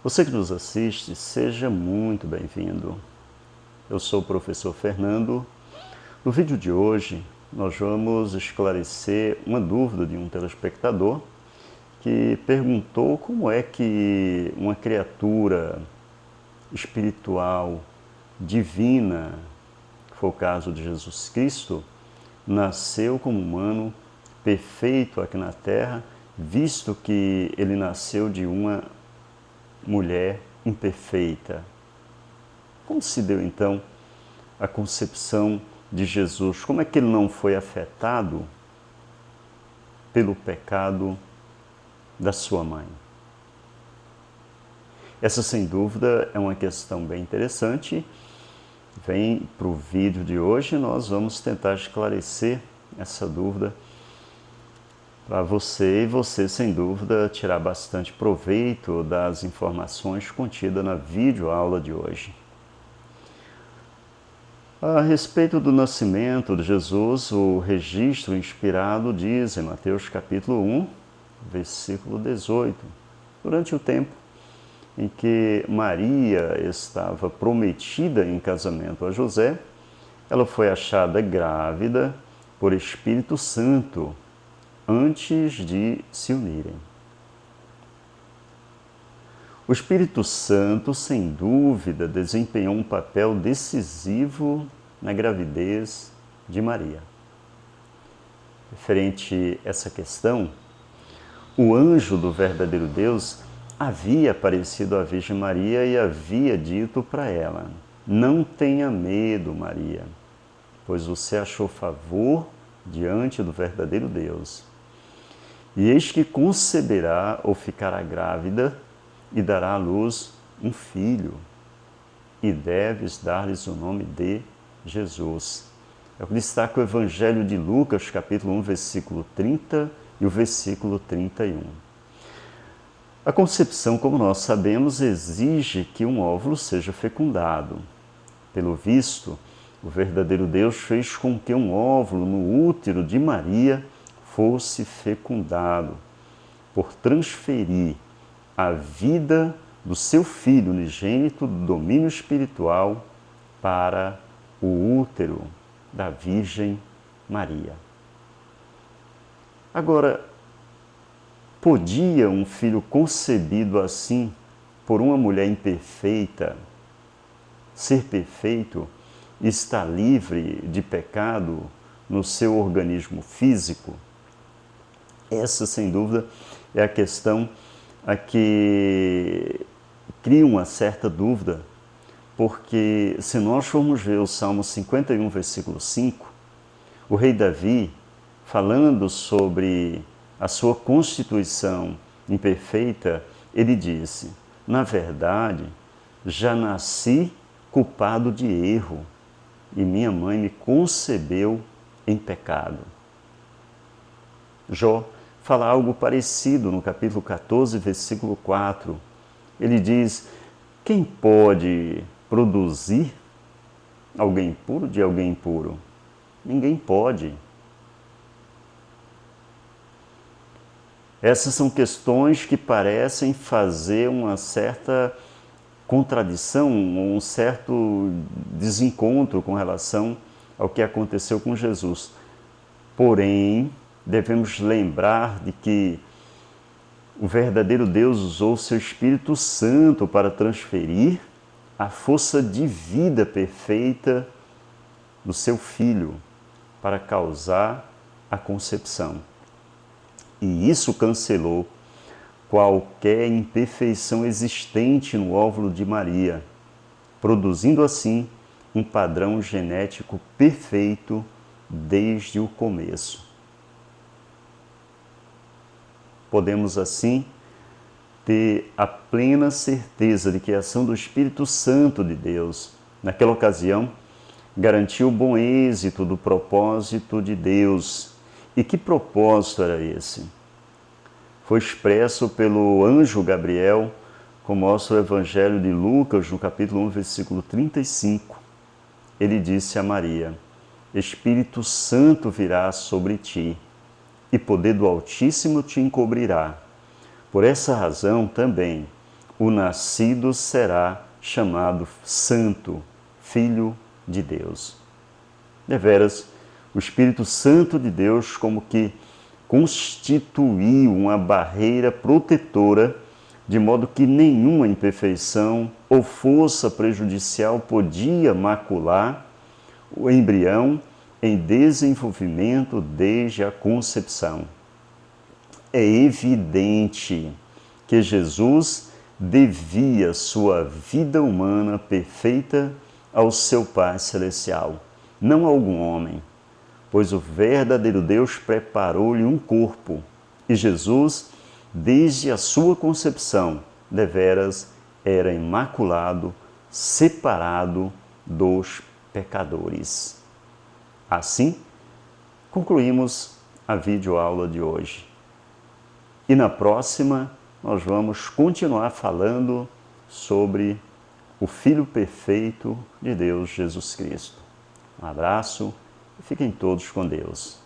Você que nos assiste, seja muito bem-vindo. Eu sou o professor Fernando. No vídeo de hoje, nós vamos esclarecer uma dúvida de um telespectador que perguntou como é que uma criatura espiritual, divina, que foi o caso de Jesus Cristo, nasceu como humano, perfeito aqui na Terra, visto que ele nasceu de uma mulher imperfeita. Como se deu então a concepção de Jesus? Como é que ele não foi afetado pelo pecado da sua mãe? Essa, sem dúvida, é uma questão bem interessante. Vem para o vídeo de hoje, nós vamos tentar esclarecer essa dúvida para você, e você, sem dúvida, tirar bastante proveito das informações contidas na videoaula de hoje. A respeito do nascimento de Jesus, o registro inspirado diz em Mateus capítulo 1, versículo 18, durante o tempo em que Maria estava prometida em casamento a José, ela foi achada grávida por Espírito Santo antes de se unirem. O Espírito Santo, sem dúvida, desempenhou um papel decisivo na gravidez de Maria. Referente a essa questão, o anjo do verdadeiro Deus havia aparecido à Virgem Maria e havia dito para ela: "Não tenha medo, Maria, pois você achou favor diante do verdadeiro Deus. E eis que conceberá ou ficará grávida e dará à luz um filho, e deves dar-lhes o nome de Jesus." É o que destaca o Evangelho de Lucas, capítulo 1, versículo 30 e o versículo 31. A concepção, como nós sabemos, exige que um óvulo seja fecundado. Pelo visto, o verdadeiro Deus fez com que um óvulo no útero de Maria fosse fecundado, por transferir a vida do seu filho unigênito do domínio espiritual para o útero da Virgem Maria. Agora, podia um filho concebido assim por uma mulher imperfeita ser perfeito e estar livre de pecado no seu organismo físico? Essa, sem dúvida, é a questão a que cria uma certa dúvida, porque se nós formos ver o Salmo 51, versículo 5, o rei Davi, falando sobre a sua constituição imperfeita, ele disse: "Na verdade, já nasci culpado de erro, e minha mãe me concebeu em pecado." Jó fala algo parecido no capítulo 14, versículo 4. Ele diz: "Quem pode produzir alguém puro de alguém impuro? Ninguém pode." Essas são questões que parecem fazer uma certa contradição, um certo desencontro com relação ao que aconteceu com Jesus. Porém, devemos lembrar de que o verdadeiro Deus usou o seu Espírito Santo para transferir a força de vida perfeita do seu Filho para causar a concepção. E isso cancelou qualquer imperfeição existente no óvulo de Maria, produzindo assim um padrão genético perfeito desde o começo. Podemos assim ter a plena certeza de que a ação do Espírito Santo de Deus, naquela ocasião, garantiu o bom êxito do propósito de Deus. E que propósito era esse? Foi expresso pelo anjo Gabriel, como mostra o Evangelho de Lucas, no capítulo 1, versículo 35. Ele disse a Maria: "Espírito Santo virá sobre ti, e poder do Altíssimo te encobrirá. Por essa razão também, o nascido será chamado Santo, Filho de Deus. Deveras, o Espírito Santo de Deus como que constituiu uma barreira protetora, de modo que nenhuma imperfeição ou força prejudicial podia macular o embrião em desenvolvimento desde a concepção. É evidente que Jesus devia sua vida humana perfeita ao seu Pai Celestial, não a algum homem, pois o verdadeiro Deus preparou-lhe um corpo, e Jesus, desde a sua concepção, deveras era imaculado, separado dos pecadores. Assim, concluímos a videoaula de hoje. E na próxima, nós vamos continuar falando sobre o Filho perfeito de Deus, Jesus Cristo. Um abraço e fiquem todos com Deus.